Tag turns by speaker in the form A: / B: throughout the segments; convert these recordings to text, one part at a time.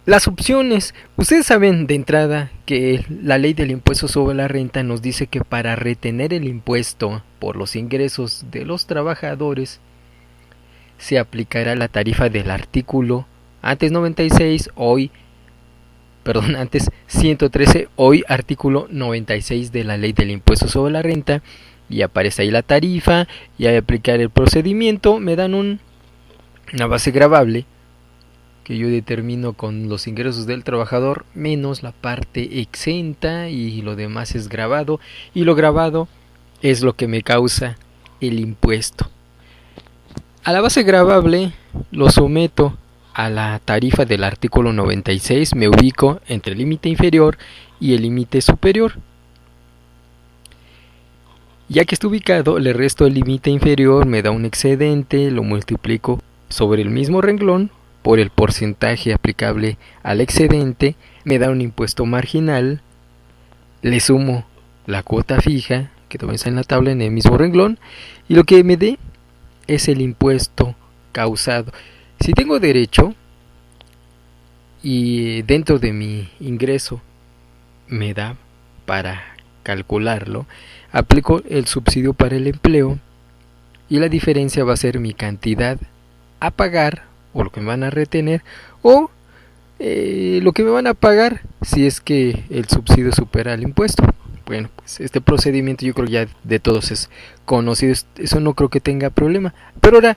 A: Las opciones. Ustedes saben de entrada que la ley del impuesto sobre la renta nos dice que para retener el impuesto por los ingresos de los trabajadores se aplicará la tarifa del artículo antes 96, antes 113, hoy artículo 96 de la ley del impuesto sobre la renta, y aparece ahí la tarifa, y al aplicar el procedimiento me dan una base gravable que yo determino con los ingresos del trabajador menos la parte exenta, y lo demás es gravado, y lo gravado es lo que me causa el impuesto. A la base gravable lo someto a la tarifa del artículo 96, me ubico entre el límite inferior y el límite superior. Ya que está ubicado, le resto el límite inferior, me da un excedente, lo multiplico sobre el mismo renglón por el porcentaje aplicable al excedente, me da un impuesto marginal, le sumo la cuota fija, que también está en la tabla en el mismo renglón, y lo que me dé es el impuesto causado. Si tengo derecho y dentro de mi ingreso me da para calcularlo, aplico el subsidio para el empleo, y la diferencia va a ser mi cantidad a pagar, o lo que me van a retener, o lo que me van a pagar si es que el subsidio supera el impuesto. Bueno, pues este procedimiento yo creo ya de todos es conocido, eso no creo que tenga problema. Pero ahora,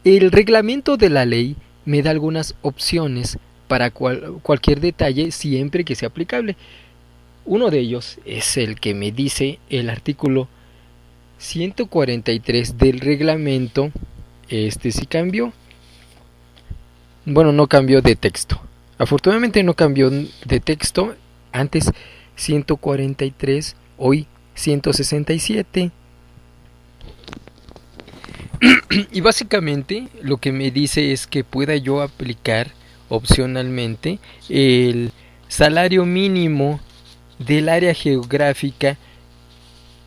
A: el reglamento de la ley me da algunas opciones para cualquier detalle siempre que sea aplicable. Uno de ellos es el que me dice el artículo 143 del reglamento. Este sí cambió. Bueno, no cambió de texto. Afortunadamente no cambió de texto. Antes 143, hoy 167. Y básicamente lo que me dice es que pueda yo aplicar opcionalmente el salario mínimo del área geográfica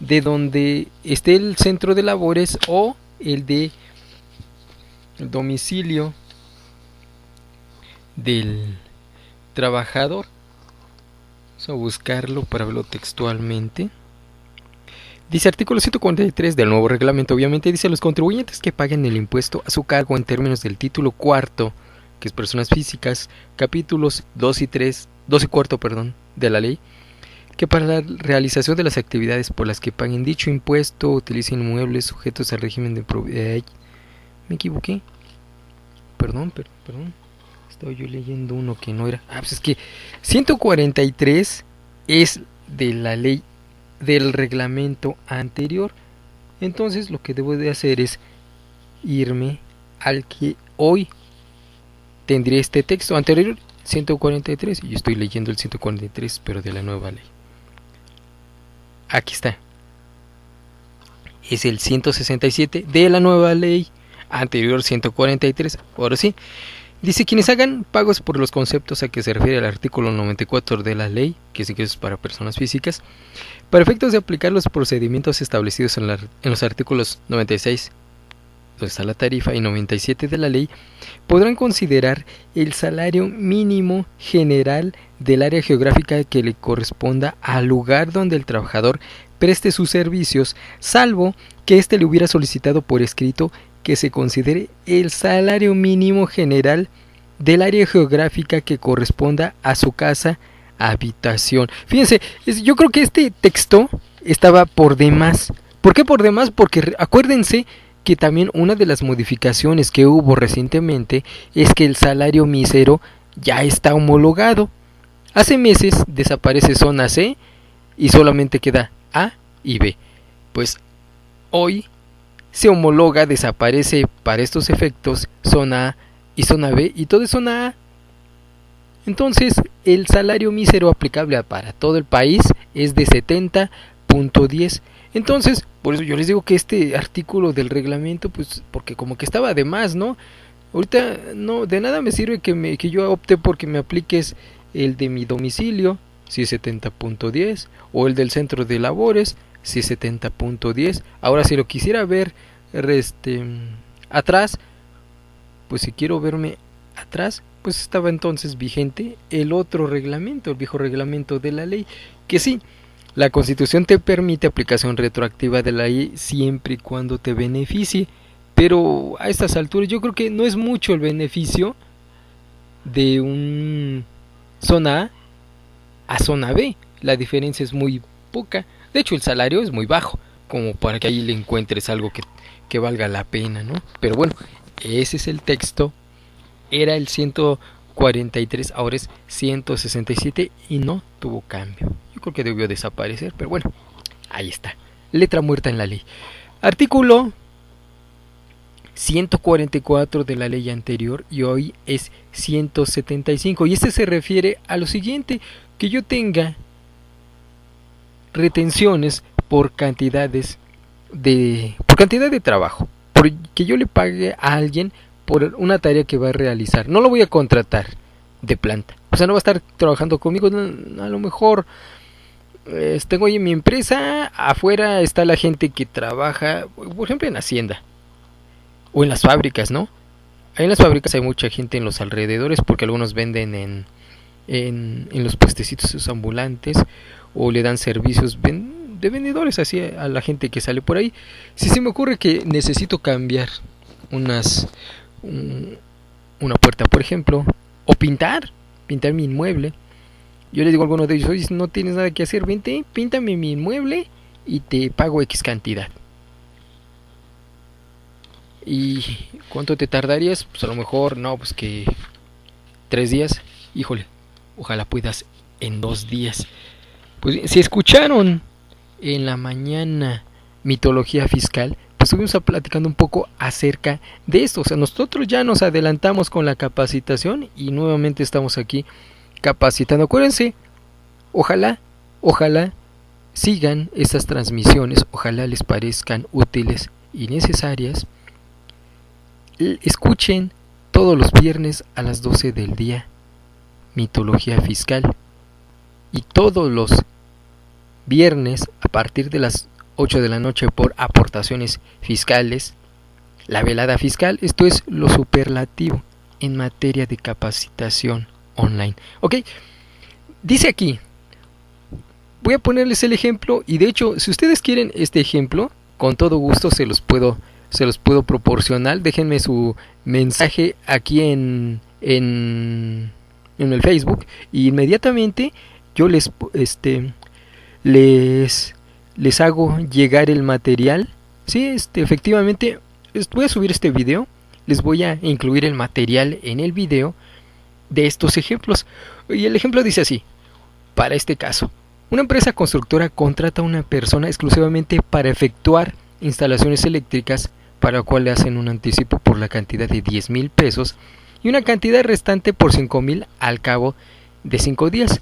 A: de donde esté el centro de labores, o el de domicilio del trabajador. Vamos a buscarlo para verlo textualmente. Dice artículo 143 del nuevo reglamento, obviamente dice: los contribuyentes que paguen el impuesto a su cargo en términos del título cuarto, que es personas físicas, capítulos 2 y cuarto, de la ley, que para la realización de las actividades por las que paguen dicho impuesto utilicen inmuebles sujetos al régimen de propiedad. Me equivoqué. Perdón. Estaba yo leyendo uno que no era. Pues es que 143 es de la ley del reglamento anterior. Entonces lo que debo de hacer es irme al que hoy tendría este texto anterior, 143, y yo estoy leyendo el 143, pero de la nueva ley. Aquí está. Es el 167 de la nueva ley anterior, 143. Ahora sí. Dice: quienes hagan pagos por los conceptos a que se refiere el artículo 94 de la ley, que sí que es para personas físicas, para efectos de aplicar los procedimientos establecidos en los artículos 96, donde está la tarifa, y 97 de la ley, podrán considerar el salario mínimo general del área geográfica que le corresponda al lugar donde el trabajador preste sus servicios, salvo que éste le hubiera solicitado por escrito que se considere el salario mínimo general del área geográfica que corresponda a su casa habitación. Fíjense, yo creo que este texto estaba por demás. ¿Por qué por demás? Porque acuérdense que también una de las modificaciones que hubo recientemente es que el salario mísero ya está homologado. Hace meses desaparece zona C y solamente queda A y B. Pues hoy se homologa, desaparece para estos efectos zona A y zona B, y todo es zona A. Entonces el salario mísero aplicable para todo el país es de 70.10. Entonces, por eso yo les digo que este artículo del reglamento, pues porque como que estaba de más, ¿no? Ahorita no, de nada me sirve que yo opte porque me apliques el de mi domicilio, si es 70.10, o el del centro de labores, si es 70.10. Ahora, si lo quisiera ver atrás, pues si quiero verme atrás, pues estaba entonces vigente el otro reglamento, el viejo reglamento de la ley, que sí, la Constitución te permite aplicación retroactiva de la ley siempre y cuando te beneficie, pero a estas alturas yo creo que no es mucho el beneficio de un zona A zona B, la diferencia es muy poca, de hecho el salario es muy bajo, como para que ahí le encuentres algo que valga la pena, ¿no? Pero bueno, ese es el texto, era el 143, ahora es 167 y no tuvo cambio. Yo creo que debió desaparecer, pero bueno, ahí está, letra muerta en la ley. Artículo 144 de la ley anterior y hoy es 175, y este se refiere a lo siguiente: que yo tenga retenciones por cantidad de trabajo, porque yo le pague a alguien por una tarea que va a realizar. No lo voy a contratar de planta, o sea, no va a estar trabajando conmigo. A lo mejor tengo ahí en mi empresa, afuera está la gente que trabaja, por ejemplo, en Hacienda o en las fábricas, ¿no? Ahí en las fábricas hay mucha gente en los alrededores, porque algunos venden en los puestecitos esos ambulantes, o le dan servicios de vendedores así a la gente que sale por ahí. Si se me ocurre que necesito cambiar una puerta, por ejemplo, o pintar mi inmueble, yo le digo a alguno de ellos: oye, si no tienes nada que hacer, vente, píntame mi inmueble y te pago X cantidad. ¿Y cuánto te tardarías? Pues a lo mejor, no, pues que 3 días. Híjole, ojalá puedas en 2 días. Pues si escucharon en la mañana mitología fiscal, pues estuvimos platicando un poco acerca de esto. O sea, nosotros ya nos adelantamos con la capacitación y nuevamente estamos aquí capacitando. Acuérdense, ojalá sigan estas transmisiones, ojalá les parezcan útiles y necesarias. Escuchen todos los viernes a las 12 del día mitología fiscal, y todos los viernes a partir de las 8 de la noche por aportaciones fiscales, la velada fiscal. Esto es lo superlativo en materia de capacitación online. Ok, dice aquí, voy a ponerles el ejemplo, y de hecho si ustedes quieren este ejemplo, con todo gusto se los puedo proporcionar. Déjenme su mensaje aquí en el Facebook, y inmediatamente yo les hago llegar el material. Sí, efectivamente voy a subir este video, les voy a incluir el material en el video de estos ejemplos. Y el ejemplo dice así: para este caso, una empresa constructora contrata a una persona exclusivamente para efectuar instalaciones eléctricas, para lo cual le hacen un anticipo por la cantidad de 10,000 pesos y una cantidad restante por 5,000 al cabo de 5 días.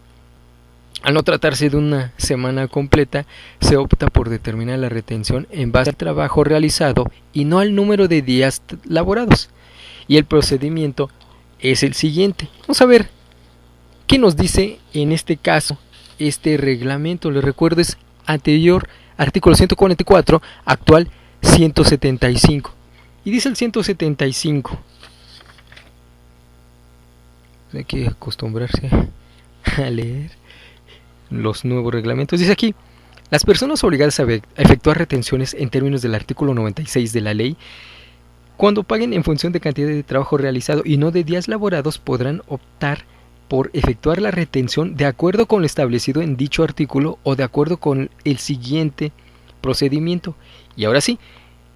A: Al no tratarse de una semana completa, se opta por determinar la retención en base al trabajo realizado y no al número de días laborados. Y el procedimiento es el siguiente. Vamos a ver qué nos dice en este caso este reglamento. Les recuerdo, es anterior artículo 144, actual 175. Y dice el 175. Hay que acostumbrarse a leer los nuevos reglamentos. Dice aquí: las personas obligadas a efectuar retenciones en términos del artículo 96 de la ley, cuando paguen en función de cantidad de trabajo realizado y no de días laborados, podrán optar por efectuar la retención de acuerdo con lo establecido en dicho artículo o de acuerdo con el siguiente procedimiento. Y ahora sí,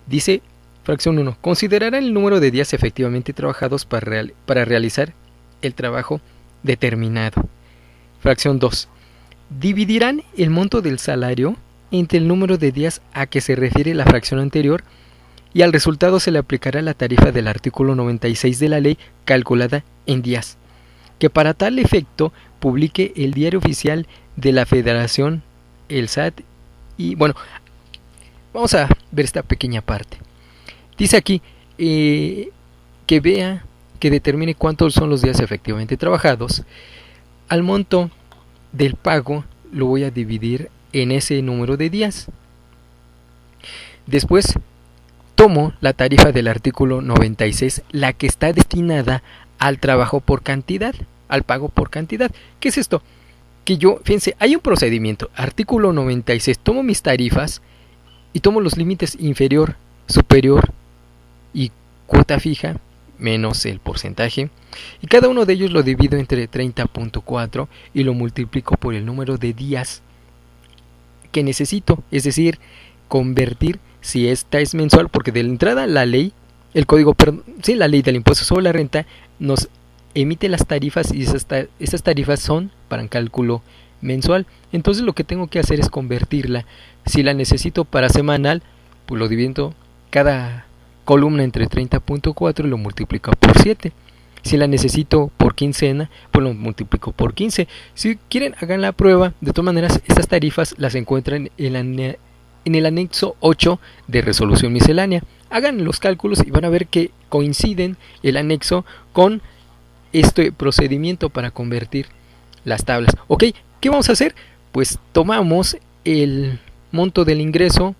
A: dice fracción 1: considerará el número de días efectivamente trabajados para realizar el trabajo determinado. Fracción 2: dividirán el monto del salario entre el número de días a que se refiere la fracción anterior, y al resultado se le aplicará la tarifa del artículo 96 de la ley calculada en días, que para tal efecto publique el Diario Oficial de la Federación, el SAT. Y bueno, vamos a ver esta pequeña parte. Dice aquí que vea, que determine cuántos son los días efectivamente trabajados. Al monto del pago lo voy a dividir en ese número de días. Después tomo la tarifa del artículo 96, la que está destinada al trabajo por cantidad, al pago por cantidad. ¿Qué es esto? Que yo, fíjense, hay un procedimiento, artículo 96, tomo mis tarifas y tomo los límites inferior, superior y cuota fija menos el porcentaje, y cada uno de ellos lo divido entre 30.4 y lo multiplico por el número de días que necesito, es decir, convertir si esta es mensual, porque de la entrada la ley, la ley del impuesto sobre la renta nos emite las tarifas y esas tarifas son para un cálculo mensual. Entonces lo que tengo que hacer es convertirla. Si la necesito para semanal, pues lo divido cada columna entre 30.4 y lo multiplico por 7. Si la necesito por quincena, pues lo multiplico por 15. Si quieren, hagan la prueba. De todas maneras, estas tarifas las encuentran en el anexo 8 de resolución miscelánea. Hagan los cálculos y van a ver que coinciden el anexo con este procedimiento para convertir las tablas. Ok, ¿qué vamos a hacer? Pues tomamos el monto del ingreso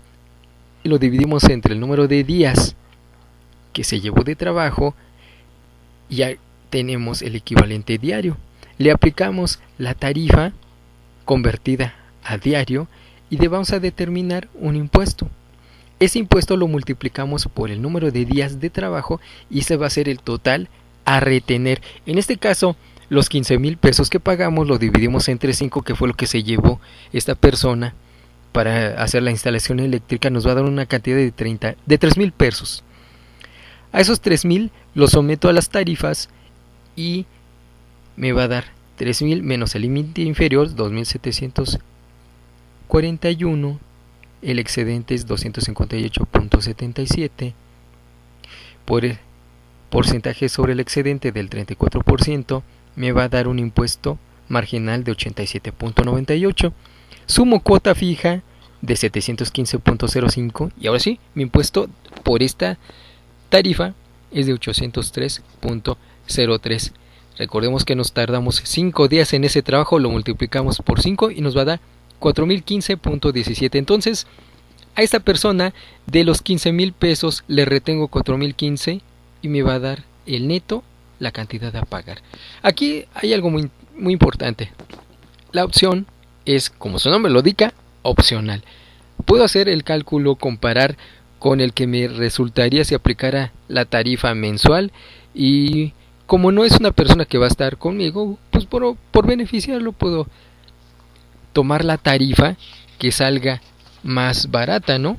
A: y lo dividimos entre el número de días que se llevó de trabajo y ya tenemos el equivalente diario. Le aplicamos la tarifa convertida a diario y vamos a determinar un impuesto. Ese impuesto lo multiplicamos por el número de días de trabajo y ese va a ser el total a retener. En este caso, los 15,000 pesos que pagamos lo dividimos entre 5, que fue lo que se llevó esta persona para hacer la instalación eléctrica. Nos va a dar una cantidad de 3,000 pesos. A esos 3,000 los someto a las tarifas y me va a dar 3,000 menos el límite inferior, 2,741. El excedente es 258.77. Por el porcentaje sobre el excedente del 34%, me va a dar un impuesto marginal de 87.98. Sumo cuota fija de 715.05 y ahora sí, mi impuesto por esta tarifa es de 803.03. Recordemos que nos tardamos 5 días en ese trabajo, lo multiplicamos por 5 y nos va a dar 4,015.17. Entonces, a esta persona de los 15,000 pesos le retengo 4,015 y me va a dar el neto, la cantidad a pagar. Aquí hay algo muy importante. La opción es, como su nombre lo indica, opcional. Puedo hacer el cálculo, comparar con el que me resultaría si aplicara la tarifa mensual, y como no es una persona que va a estar conmigo, pues por beneficiarlo puedo tomar la tarifa que salga más barata, ¿no?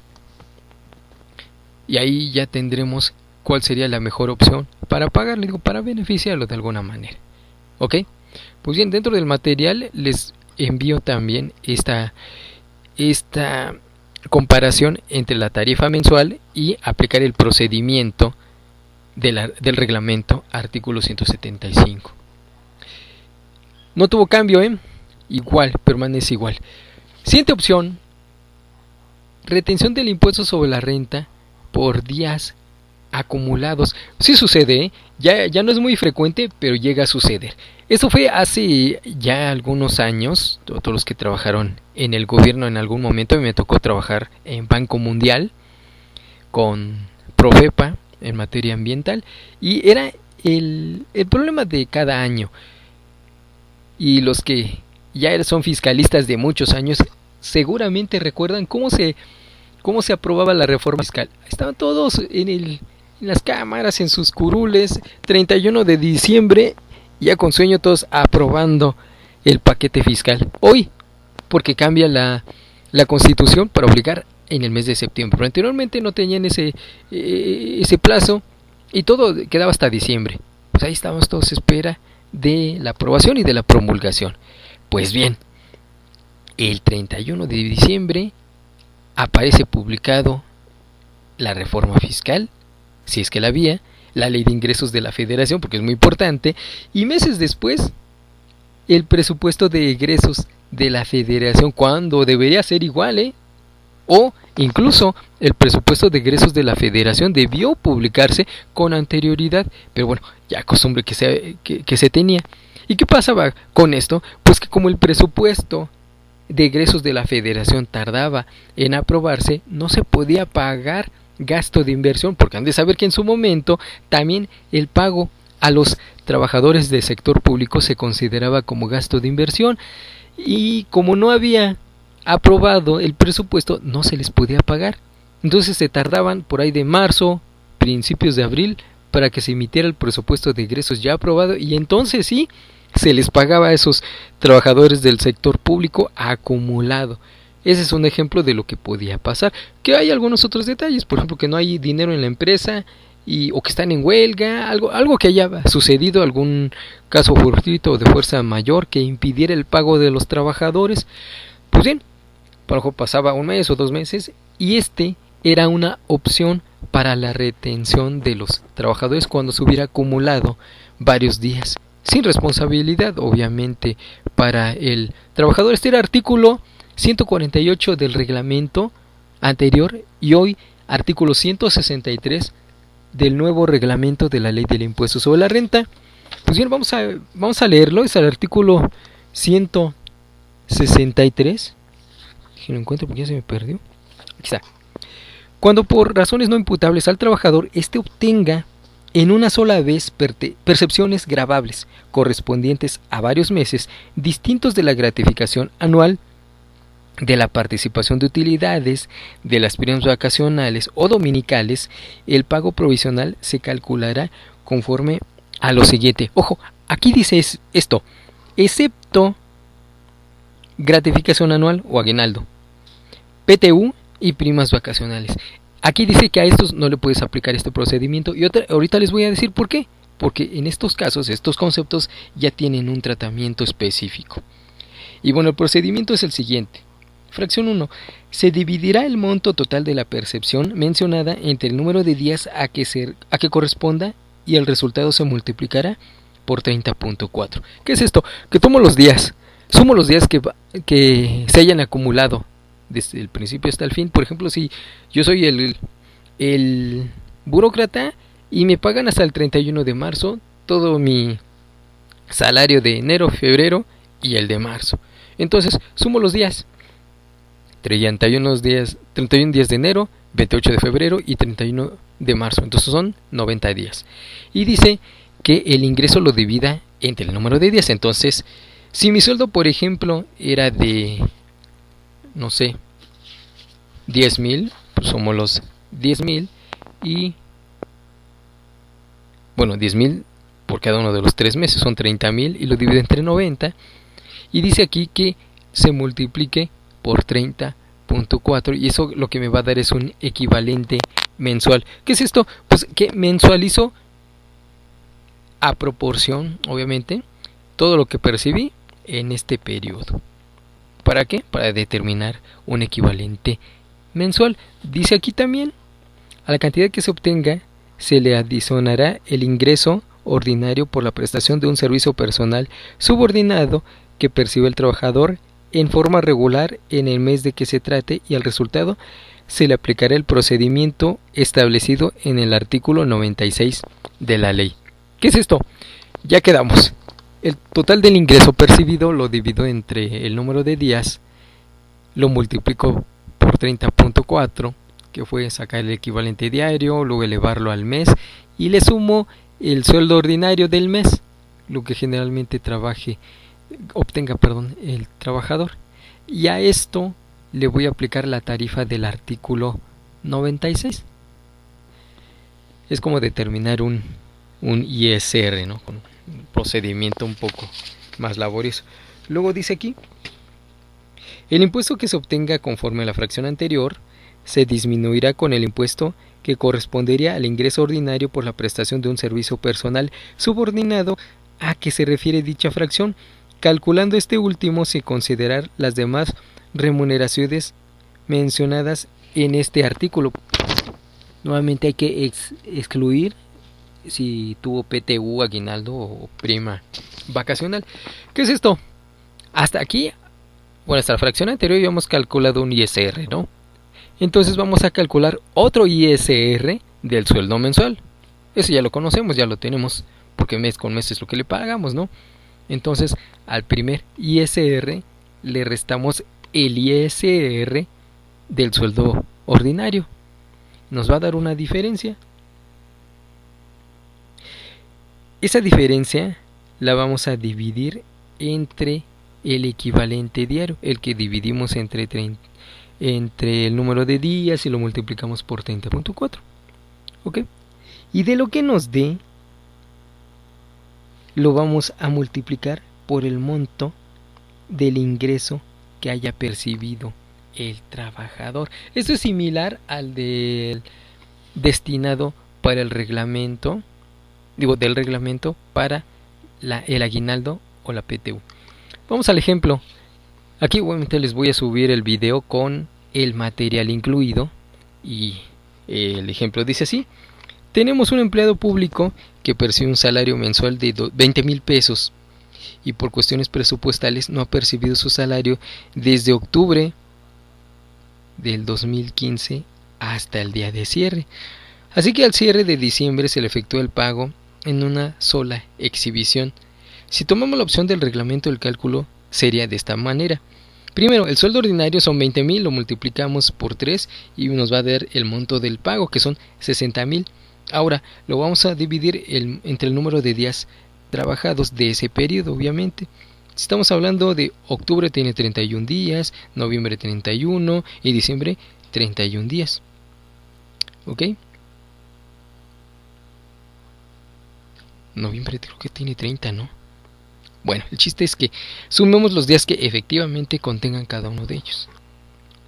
A: Y ahí ya tendremos cuál sería la mejor opción para pagarle, para beneficiarlo de alguna manera. ¿Ok? Pues bien, dentro del material les envío también esta comparación entre la tarifa mensual y aplicar el procedimiento del reglamento artículo 175. No tuvo cambio, igual, permanece igual. Siguiente opción: retención del impuesto sobre la renta por días acumulados. Sí sucede, ya no es muy frecuente, pero llega a suceder. Esto fue hace ya algunos años. Todos los que trabajaron en el gobierno en algún momento, me tocó trabajar en Banco Mundial con Profepa en materia ambiental, y era el problema de cada año. Y los que ya son fiscalistas de muchos años seguramente recuerdan cómo se aprobaba la reforma fiscal. Estaban todos en las cámaras, en sus curules, 31 de diciembre, ya con sueño, todos aprobando el paquete fiscal. Hoy, porque cambia la Constitución para obligar en el mes de septiembre. Pero anteriormente no tenían ese plazo y todo quedaba hasta diciembre. Pues ahí estábamos todos a espera de la aprobación y de la promulgación. Pues bien, el 31 de diciembre aparece publicado la reforma fiscal, si es que la había, la ley de ingresos de la Federación, porque es muy importante, y meses después el presupuesto de egresos de la Federación, cuando debería ser igual, o incluso el presupuesto de egresos de la Federación debió publicarse con anterioridad, pero bueno, ya costumbre que se tenía. ¿Y qué pasaba con esto? Pues que como el presupuesto de egresos de la Federación tardaba en aprobarse, no se podía pagar gasto de inversión, porque han de saber que en su momento también el pago a los trabajadores del sector público se consideraba como gasto de inversión y como no había aprobado el presupuesto no se les podía pagar. Entonces se tardaban por ahí de marzo, principios de abril, para que se emitiera el presupuesto de egresos ya aprobado y entonces sí se les pagaba a esos trabajadores del sector público acumulado. Ese es un ejemplo de lo que podía pasar. Que hay algunos otros detalles, por ejemplo, que no hay dinero en la empresa o que están en huelga, algo que haya sucedido, algún caso fortuito o de fuerza mayor que impidiera el pago de los trabajadores. Pues bien, por lo mejor pasaba un mes o 2 meses y era una opción para la retención de los trabajadores cuando se hubiera acumulado varios días, sin responsabilidad obviamente para el trabajador. Este era artículo 148 del reglamento anterior y hoy artículo 163 del nuevo reglamento de la ley del impuesto sobre la renta. Pues bien, vamos a leerlo. Es el artículo 163. Si lo encuentro porque ya se me perdió. Aquí está. Cuando por razones no imputables al trabajador obtenga en una sola vez percepciones gravables correspondientes a varios meses distintos de la gratificación anual, de la participación de utilidades, de las primas vacacionales o dominicales, el pago provisional se calculará conforme a lo siguiente. Ojo, aquí dice esto, excepto gratificación anual o aguinaldo, PTU y primas vacacionales. Aquí dice que a estos no le puedes aplicar este procedimiento y ahorita les voy a decir por qué. Porque en estos casos, estos conceptos ya tienen un tratamiento específico. Y bueno, el procedimiento es el siguiente. Fracción 1. Se dividirá el monto total de la percepción mencionada entre el número de días a que corresponda y el resultado se multiplicará por 30.4. ¿Qué es esto? Que sumo los días que se hayan acumulado desde el principio hasta el fin. Por ejemplo, si yo soy el burócrata y me pagan hasta el 31 de marzo todo mi salario de enero, febrero y el de marzo. Entonces, sumo los días. 31 días de enero, 28 de febrero y 31 de marzo. Entonces son 90 días. Y dice que el ingreso lo divida entre el número de días. Entonces, si mi sueldo, por ejemplo, era de, no sé, 10,000, pues somos los 10,000 y, bueno, 10,000 por cada uno de los 3 meses, son 30,000 y lo divide entre 90. Y dice aquí que se multiplique por 30.4 y eso lo que me va a dar es un equivalente mensual. ¿Qué es esto? Pues que mensualizo a proporción, obviamente, todo lo que percibí en este periodo. ¿Para qué? Para determinar un equivalente mensual. Dice aquí también, a la cantidad que se obtenga se le adicionará el ingreso ordinario por la prestación de un servicio personal subordinado que percibe el trabajador en forma regular en el mes de que se trate y al resultado se le aplicará el procedimiento establecido en el artículo 96 de la ley. ¿Qué es esto? Ya quedamos. El total del ingreso percibido lo divido entre el número de días, lo multiplico por 30.4, que fue sacar el equivalente diario, luego elevarlo al mes y le sumo el sueldo ordinario del mes, lo que generalmente obtenga el trabajador, y a esto le voy a aplicar la tarifa del artículo 96. Es como determinar un ISR, ¿no? Con un procedimiento un poco más laborioso. Luego dice aquí, el impuesto que se obtenga conforme a la fracción anterior se disminuirá con el impuesto que correspondería al ingreso ordinario por la prestación de un servicio personal subordinado a que se refiere dicha fracción. Calculando este último sin considerar las demás remuneraciones mencionadas en este artículo. Nuevamente hay que excluir si tuvo PTU, aguinaldo o prima vacacional. ¿Qué es esto? Hasta aquí, bueno, hasta la fracción anterior ya hemos calculado un ISR, ¿no? Entonces vamos a calcular otro ISR del sueldo mensual. Eso ya lo conocemos, ya lo tenemos, porque mes con mes es lo que le pagamos, ¿no? Entonces, al primer ISR le restamos el ISR del sueldo ordinario. Nos va a dar una diferencia. Esa diferencia la vamos a dividir entre el equivalente diario, el que dividimos entre el número de días y lo multiplicamos por 30.4. ¿Ok? Y de lo que nos dé, lo vamos a multiplicar por el monto del ingreso que haya percibido el trabajador. Esto es similar al del destinado para el reglamento, del reglamento para el aguinaldo o la PTU. Vamos al ejemplo. Aquí obviamente les voy a subir el video con el material incluido y el ejemplo dice así: tenemos un empleado público que percibe un salario mensual de 20,000 pesos y por cuestiones presupuestales no ha percibido su salario desde octubre del 2015 hasta el día de cierre. Así que al cierre de diciembre se le efectúa el pago en una sola exhibición. Si tomamos la opción del reglamento, el cálculo sería de esta manera. Primero, el sueldo ordinario son 20,000, lo multiplicamos por 3 y nos va a dar el monto del pago, que son 60,000. Ahora, lo vamos a dividir entre el número de días trabajados de ese periodo, obviamente. Si estamos hablando de octubre, tiene 31 días, noviembre 31 y diciembre 31 días. ¿Ok? Noviembre creo que tiene 30, ¿no? Bueno, el chiste es que sumemos los días que efectivamente contengan cada uno de ellos.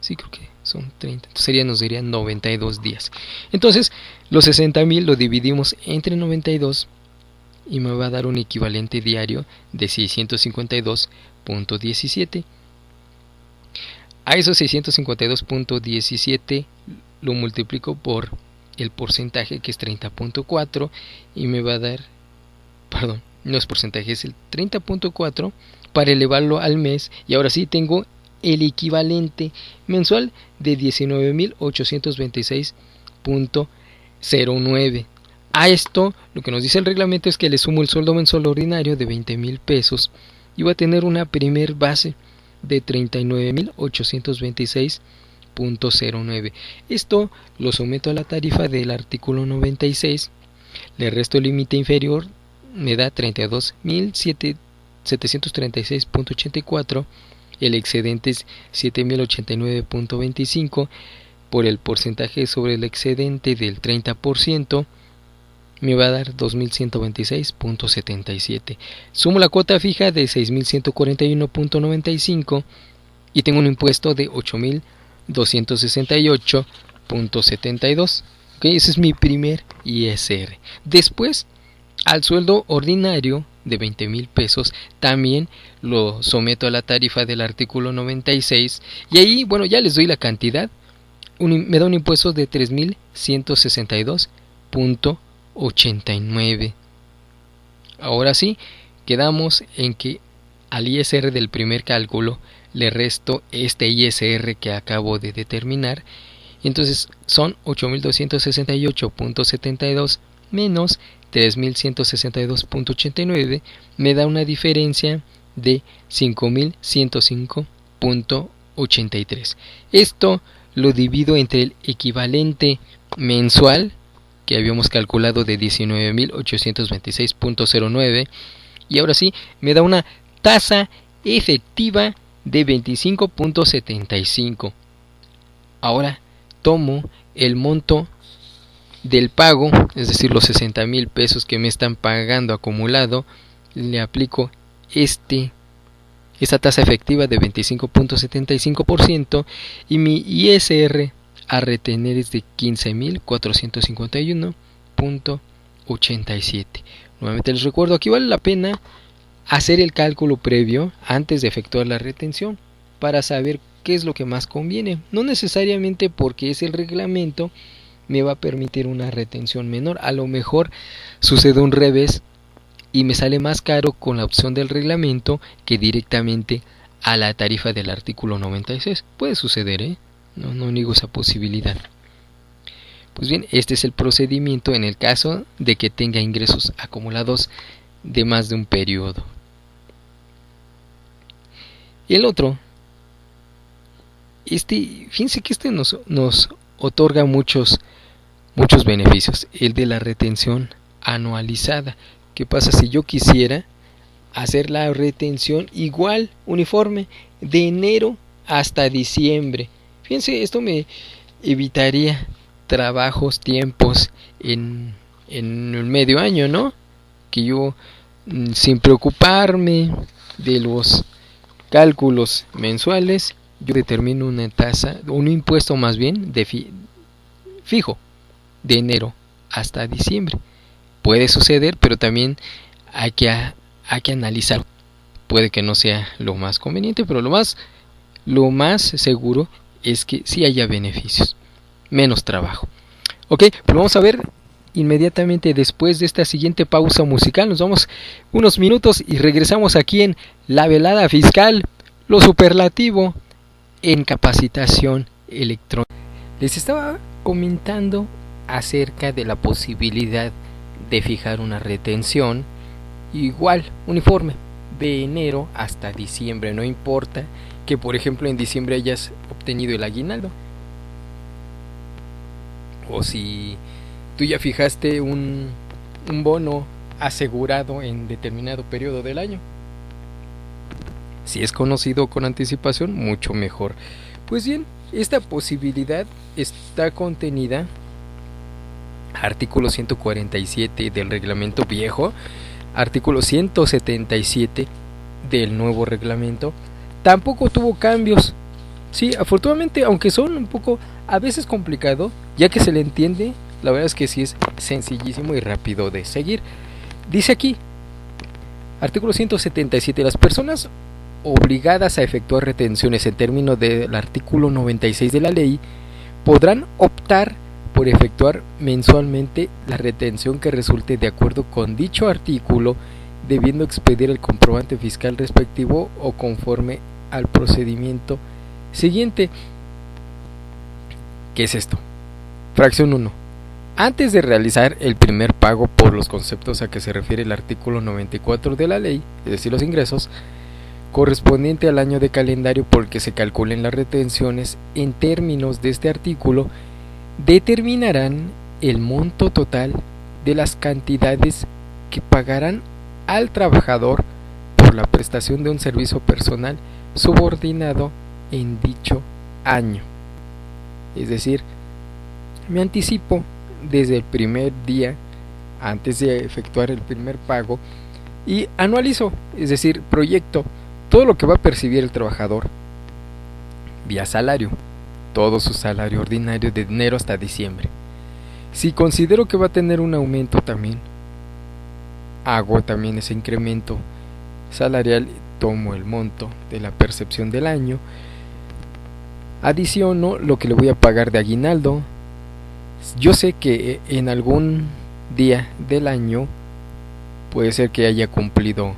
A: Sí, creo que son 30. Entonces nos serían 92 días. Entonces, los 60,000 lo dividimos entre 92 y me va a dar un equivalente diario de 652.17. A esos 652.17 lo multiplico por el porcentaje, que es 30.4, y me va a dar, perdón, no es porcentaje, es el 30.4 para elevarlo al mes, y ahora sí tengo el equivalente mensual de 19,826.09. A esto, lo que nos dice el reglamento es que le sumo el sueldo mensual ordinario de 20,000 pesos y va a tener una primer base de 39,826.09. Esto lo someto a la tarifa del artículo 96, le resto el límite inferior, me da 32,736.84, el excedente es 7,089.25, por el porcentaje sobre el excedente del 30%, me va a dar 2,126.77. Sumo la cuota fija de 6,141.95 y tengo un impuesto de 8,268.72. ¿Okay? Ese es mi primer ISR. Después, al sueldo ordinario de 20,000 pesos también lo someto a la tarifa del artículo 96 y ahí, bueno, ya les doy la cantidad. Me da un impuesto de 3,162.89. Ahora sí, quedamos en que al ISR del primer cálculo le resto este ISR que acabo de determinar, y entonces son 8,268.72 menos 3,162.89, me da una diferencia de 5,105.83. Esto lo divido entre el equivalente mensual que habíamos calculado de 19,826.09 y ahora sí me da una tasa efectiva de 25.75. Ahora tomo el monto del pago, es decir, los 60,000 pesos que me están pagando acumulado, le aplico esta tasa efectiva de 25.75% y mi ISR a retener es de 15,451.87. Nuevamente les recuerdo, aquí vale la pena hacer el cálculo previo antes de efectuar la retención para saber qué es lo que más conviene. No necesariamente porque es el reglamento me va a permitir una retención menor. A lo mejor sucede un revés y me sale más caro con la opción del reglamento que directamente a la tarifa del artículo 96. Puede suceder, no niego esa posibilidad. Pues bien, este es el procedimiento en el caso de que tenga ingresos acumulados de más de un periodo. El otro, fíjense que nos otorga muchos beneficios. El de la retención anualizada, ¿Qué pasa si yo quisiera hacer la retención igual, uniforme, de enero hasta diciembre? Fíjense, esto me evitaría trabajos, tiempos en el medio año, ¿no? Que yo, sin preocuparme de los cálculos mensuales, yo determino una tasa, un impuesto más bien, fijo, de enero hasta diciembre. Puede suceder, pero también hay que analizar. Puede que no sea lo más conveniente, pero lo más seguro es que sí haya beneficios, menos trabajo. Ok, pues vamos a ver inmediatamente después de esta siguiente pausa musical. Nos vamos unos minutos y regresamos aquí en La Velada Fiscal, lo superlativo en capacitación electrónica. Les estaba comentando acerca de la posibilidad de fijar una retención igual, uniforme, de enero hasta diciembre. No importa que, por ejemplo, en diciembre hayas obtenido el aguinaldo, o si tú ya fijaste un bono asegurado en determinado periodo del año. Si es conocido con anticipación, mucho mejor. Pues bien, esta posibilidad está contenida artículo 147 del reglamento viejo, artículo 177 del nuevo reglamento. Tampoco tuvo cambios. Sí, afortunadamente, aunque son un poco a veces complicado, ya que se le entiende, la verdad es que sí es sencillísimo y rápido de seguir. Dice aquí, artículo 177, las personas obligadas a efectuar retenciones en términos del artículo 96 de la ley podrán optar por efectuar mensualmente la retención que resulte de acuerdo con dicho artículo, debiendo expedir el comprobante fiscal respectivo o conforme al procedimiento siguiente. ¿Qué es esto? Fracción 1. Antes de realizar el primer pago por los conceptos a que se refiere el artículo 94 de la ley, es decir, los ingresos, correspondiente al año de calendario por el que se calculen las retenciones, en términos de este artículo, determinarán el monto total de las cantidades que pagarán al trabajador por la prestación de un servicio personal subordinado en dicho año. Es decir, me anticipo desde el primer día antes de efectuar el primer pago y anualizo, es decir, proyecto todo lo que va a percibir el trabajador vía salario, todo su salario ordinario de enero hasta diciembre. Si considero que va a tener un aumento también, hago también ese incremento salarial, tomo el monto de la percepción del año, adiciono lo que le voy a pagar de aguinaldo. Yo sé que en algún día del año puede ser que haya cumplido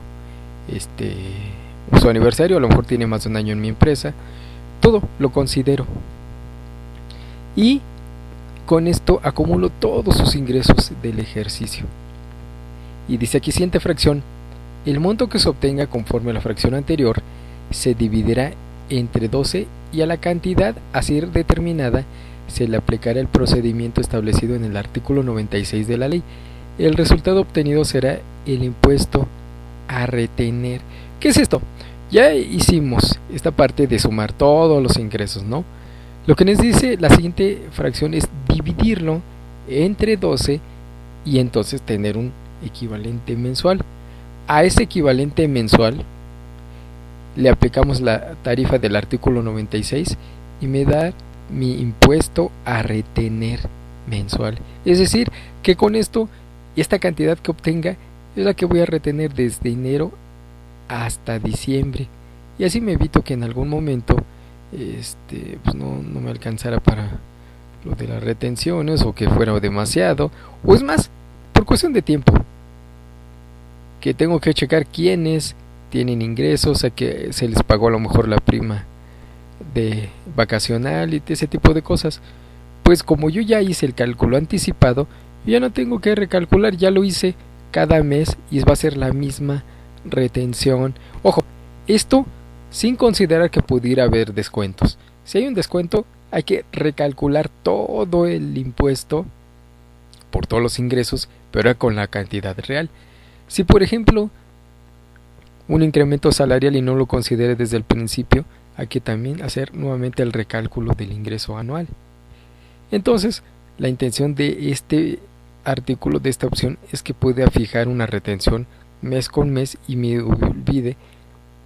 A: su aniversario, a lo mejor tiene más de un año en mi empresa, todo lo considero y con esto acumulo todos sus ingresos del ejercicio. Y dice aquí, siguiente fracción, el monto que se obtenga conforme a la fracción anterior se dividirá entre 12 y a la cantidad a ser determinada se le aplicará el procedimiento establecido en el artículo 96 de la ley. El resultado obtenido será el impuesto a retener. ¿Qué es esto? Ya hicimos esta parte de sumar todos los ingresos, ¿no? Lo que nos dice la siguiente fracción es dividirlo entre 12 y entonces tener un equivalente mensual. A ese equivalente mensual le aplicamos la tarifa del artículo 96 y me da mi impuesto a retener mensual. Es decir, que con esto, esta cantidad que obtenga es la que voy a retener desde enero hasta diciembre. Y así me evito que en algún momento pues no me alcanzara para lo de las retenciones, o que fuera demasiado, o es más, por cuestión de tiempo, que tengo que checar quiénes tienen ingresos, a que se les pagó a lo mejor la prima de vacacional y ese tipo de cosas. Pues como yo ya hice el cálculo anticipado, ya no tengo que recalcular, ya lo hice cada mes y va a ser la misma retención. Ojo, esto sin considerar que pudiera haber descuentos. Si hay un descuento, hay que recalcular todo el impuesto por todos los ingresos, pero con la cantidad real. Si por ejemplo un incremento salarial y no lo considere desde el principio, hay que también hacer nuevamente el recálculo del ingreso anual. Entonces, la intención de este artículo, de esta opción, es que pueda fijar una retención mes con mes y me olvide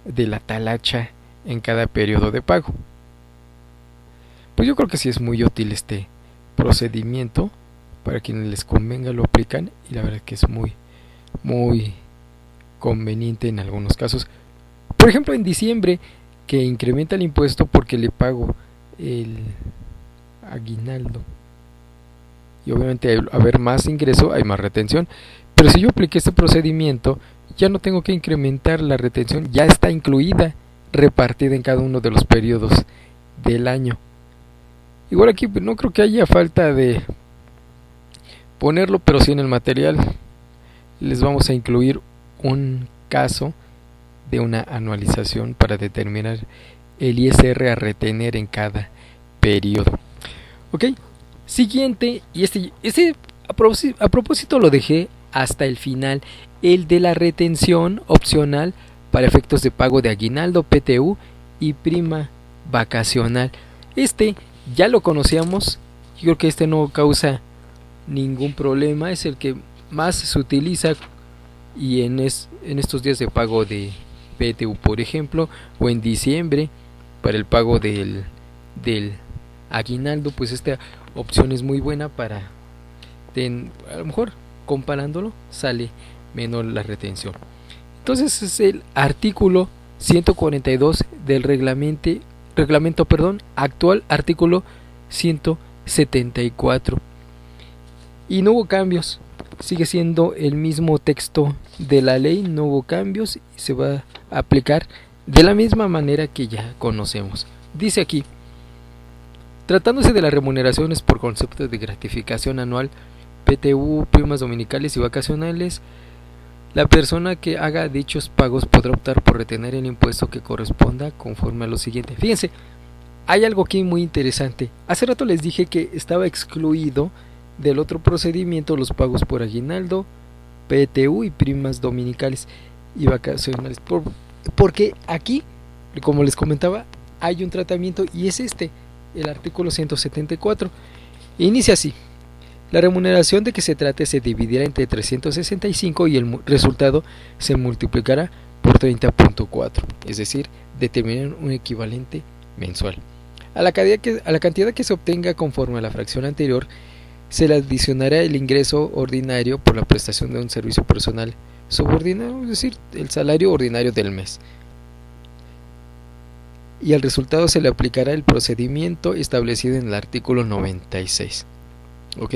A: de la talacha en cada periodo de pago. Pues yo creo que sí es muy útil este procedimiento. Para quienes les convenga lo aplican, y la verdad que es muy conveniente en algunos casos. Por ejemplo, en diciembre, que incrementa el impuesto porque le pago el aguinaldo, y obviamente al haber más ingreso hay más retención, pero si yo apliqué este procedimiento ya no tengo que incrementar la retención, ya está incluida, repartida en cada uno de los periodos del año. Igual aquí no creo que haya falta de ponerlo, pero sí en el material les vamos a incluir un caso de una anualización para determinar el ISR a retener en cada periodo. Ok, siguiente, y este a propósito lo dejé hasta el final, el de la retención opcional para efectos de pago de aguinaldo, PTU y prima vacacional. Este ya lo conocíamos, yo creo que este no causa ningún problema, es el que más se utiliza y en estos días de pago de PTU, por ejemplo, o en diciembre para el pago del aguinaldo, pues esta opción es muy buena para a lo mejor comparándolo sale menor la retención. Entonces es el artículo 142 del reglamento actual, artículo 174, y no hubo cambios, sigue siendo el mismo texto de la ley, no hubo cambios y se va a aplicar de la misma manera que ya conocemos. Dice aquí: tratándose de las remuneraciones por concepto de gratificación anual, PTU, primas dominicales y vacacionales, la persona que haga dichos pagos podrá optar por retener el impuesto que corresponda conforme a lo siguiente. Fíjense, hay algo aquí muy interesante. Hace rato les dije que estaba excluido del otro procedimiento los pagos por aguinaldo, PTU y primas dominicales y vacacionales. Porque aquí, como les comentaba, hay un tratamiento y es el artículo 174. Inicia así: la remuneración de que se trate se dividirá entre 365 y el resultado se multiplicará por 30.4, es decir, determinar un equivalente mensual. A la cantidad que se obtenga conforme a la fracción anterior, se le adicionará el ingreso ordinario por la prestación de un servicio personal subordinado, es decir, el salario ordinario del mes. Y al resultado se le aplicará el procedimiento establecido en el artículo 96. ¿Ok?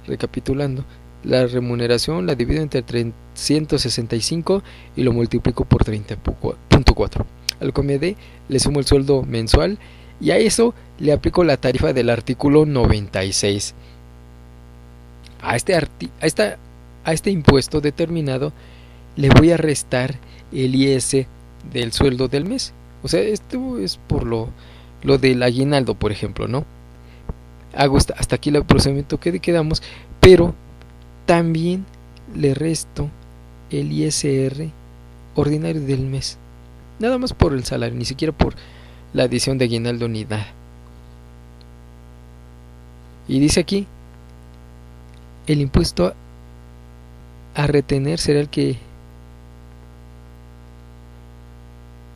A: Recapitulando, la remuneración la divido entre 365 y lo multiplico por 30.4. Al comedé le sumo el sueldo mensual y a eso le aplico la tarifa del artículo 96. A este impuesto determinado le voy a restar el IS del sueldo del mes. O sea, esto es por lo del aguinaldo, por ejemplo, ¿no? Hago hasta aquí el procedimiento que quedamos, pero también le resto el ISR ordinario del mes. Nada más por el salario, ni siquiera por la adición de aguinaldo ni nada. Y dice aquí: el impuesto a retener será el que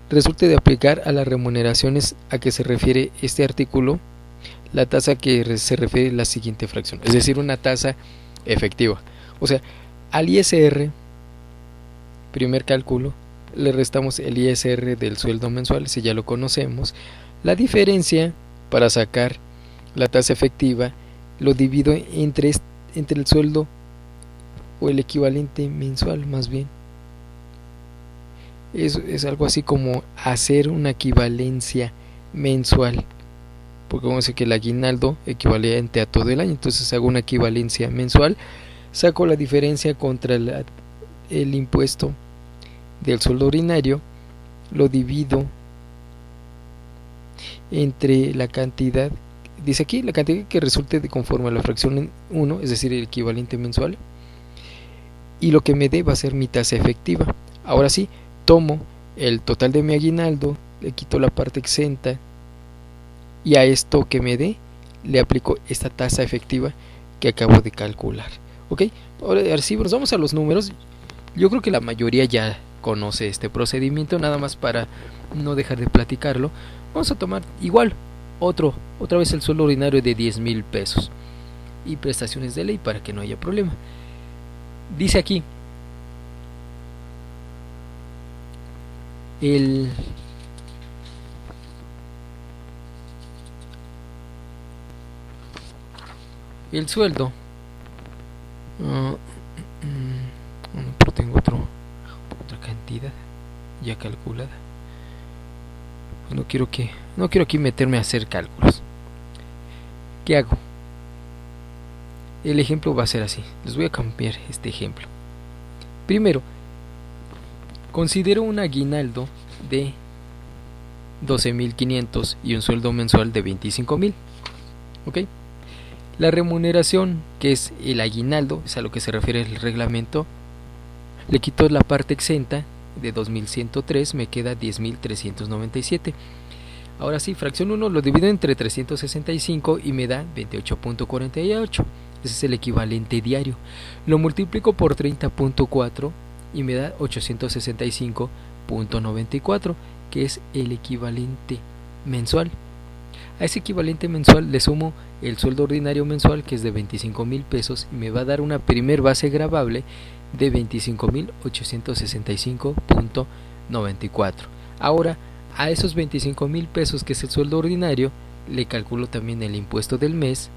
A: resulte de aplicar a las remuneraciones a que se refiere este artículo la tasa que se refiere a la siguiente fracción, es decir, una tasa efectiva. O sea, al ISR, primer cálculo, le restamos el ISR del sueldo mensual, si ya lo conocemos. La diferencia, para sacar la tasa efectiva, lo divido entre el sueldo o el equivalente mensual, más bien. Es algo así como hacer una equivalencia mensual, porque vamos a decir que el aguinaldo equivalente a todo el año, entonces hago una equivalencia mensual, saco la diferencia contra el impuesto del sueldo ordinario, lo divido entre la cantidad, dice aquí, la cantidad que resulte de conforme a la fracción 1, es decir, el equivalente mensual, y lo que me dé va a ser mi tasa efectiva. Ahora sí, tomo el total de mi aguinaldo, le quito la parte exenta y a esto que me dé le aplico esta tasa efectiva que acabo de calcular. ¿Ok? Ahora sí, nos vamos a los números. Yo creo que la mayoría ya conoce este procedimiento, nada más para no dejar de platicarlo. Vamos a tomar igual otra vez el sueldo ordinario de 10,000 pesos y prestaciones de ley para que no haya problema. Dice aquí el sueldo, pero tengo otra cantidad ya calculada. No quiero aquí meterme a hacer cálculos. ¿Qué hago? El ejemplo va a ser así. Les voy a cambiar este ejemplo. Primero, considero un aguinaldo de 12,500 y un sueldo mensual de 25,000. ¿Ok? La remuneración, que es el aguinaldo, es a lo que se refiere el reglamento, le quito la parte exenta de 2,103, me queda 10,397. Ahora sí, fracción 1 lo divido entre 365 y me da 28.48. Ese es el equivalente diario. Lo multiplico por 30.4 y me da 865.94, que es el equivalente mensual. A ese equivalente mensual le sumo el sueldo ordinario mensual, que es de 25,000 pesos, y me va a dar una primer base gravable de 25,865.94. Ahora, a esos 25,000 pesos, que es el sueldo ordinario, le calculo también el impuesto del mes.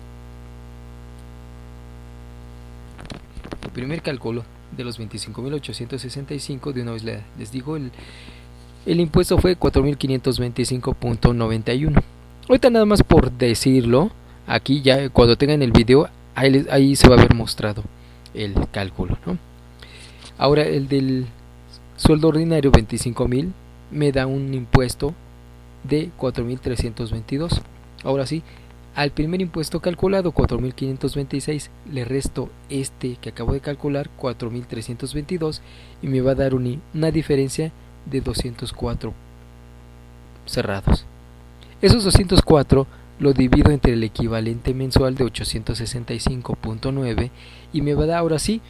A: El primer cálculo de los 25,865, de una vez les digo, el impuesto fue 4,525.91. Ahorita nada más por decirlo, aquí ya cuando tengan el video, ahí se va a ver mostrado el cálculo, ¿no? Ahora el del sueldo ordinario 25,000 me da un impuesto de 4,322. Ahora sí, al primer impuesto calculado 4,526 le resto este que acabo de calcular, 4,322, y me va a dar una diferencia de 204 cerrados. Esos 204 lo divido entre el equivalente mensual de 865.9 y me va a dar ahora sí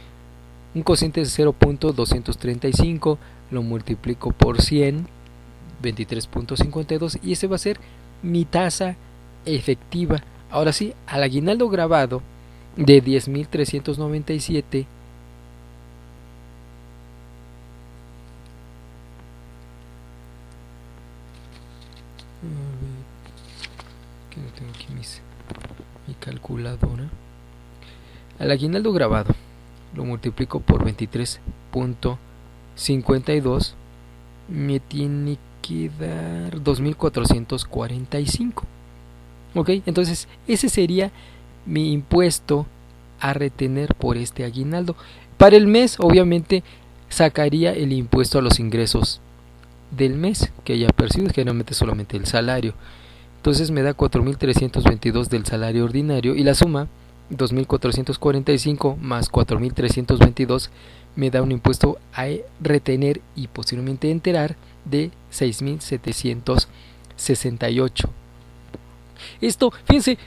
A: un cociente de 0.235, lo multiplico por 100, 23.52, y ese va a ser mi tasa efectiva. Ahora sí, al aguinaldo grabado de 10,397, que no tengo aquí mi calculadora. Al aguinaldo grabado lo multiplico por 23.52, me tiene que dar 2,445. Ok, entonces ese sería mi impuesto a retener por este aguinaldo. Para el mes, obviamente, sacaría el impuesto a los ingresos del mes que haya percibido, generalmente solamente el salario. Entonces me da 4,322 del salario ordinario, y la suma 2,445 más 4,322 me da un impuesto a retener y posiblemente enterar de 6,768. Esto, fíjense,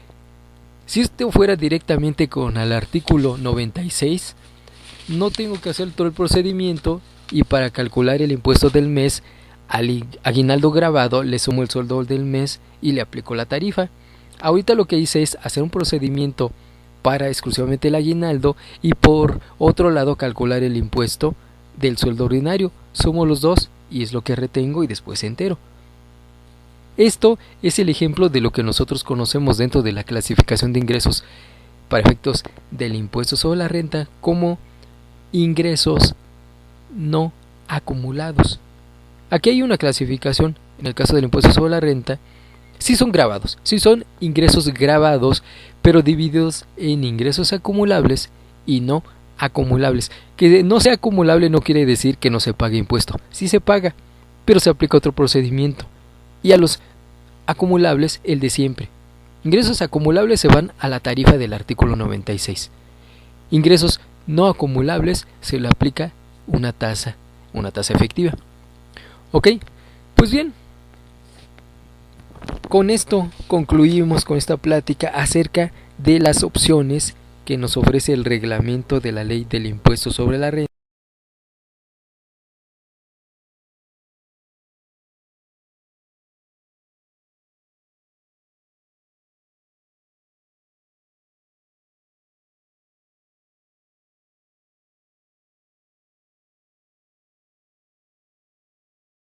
A: si esto fuera directamente con el artículo 96, no tengo que hacer todo el procedimiento, y para calcular el impuesto del mes al aguinaldo grabado le sumo el sueldo del mes y le aplico la tarifa. Ahorita lo que hice es hacer un procedimiento para exclusivamente el aguinaldo y por otro lado calcular el impuesto del sueldo ordinario. Sumo los dos y es lo que retengo y después entero. Esto es el ejemplo de lo que nosotros conocemos dentro de la clasificación de ingresos para efectos del impuesto sobre la renta como ingresos no acumulados. Aquí hay una clasificación. En el caso del impuesto sobre la renta, sí son grabados, sí son ingresos grabados, pero divididos en ingresos acumulables y no acumulables. Que no sea acumulable no quiere decir que no se pague impuesto. Sí se paga, pero se aplica otro procedimiento. Y a los acumulables, el de siempre. Ingresos acumulables se van a la tarifa del artículo 96. Ingresos no acumulables se le aplica una tasa efectiva. Ok, pues bien, con esto concluimos con esta plática acerca de las opciones que nos ofrece el reglamento de la ley del impuesto sobre la renta.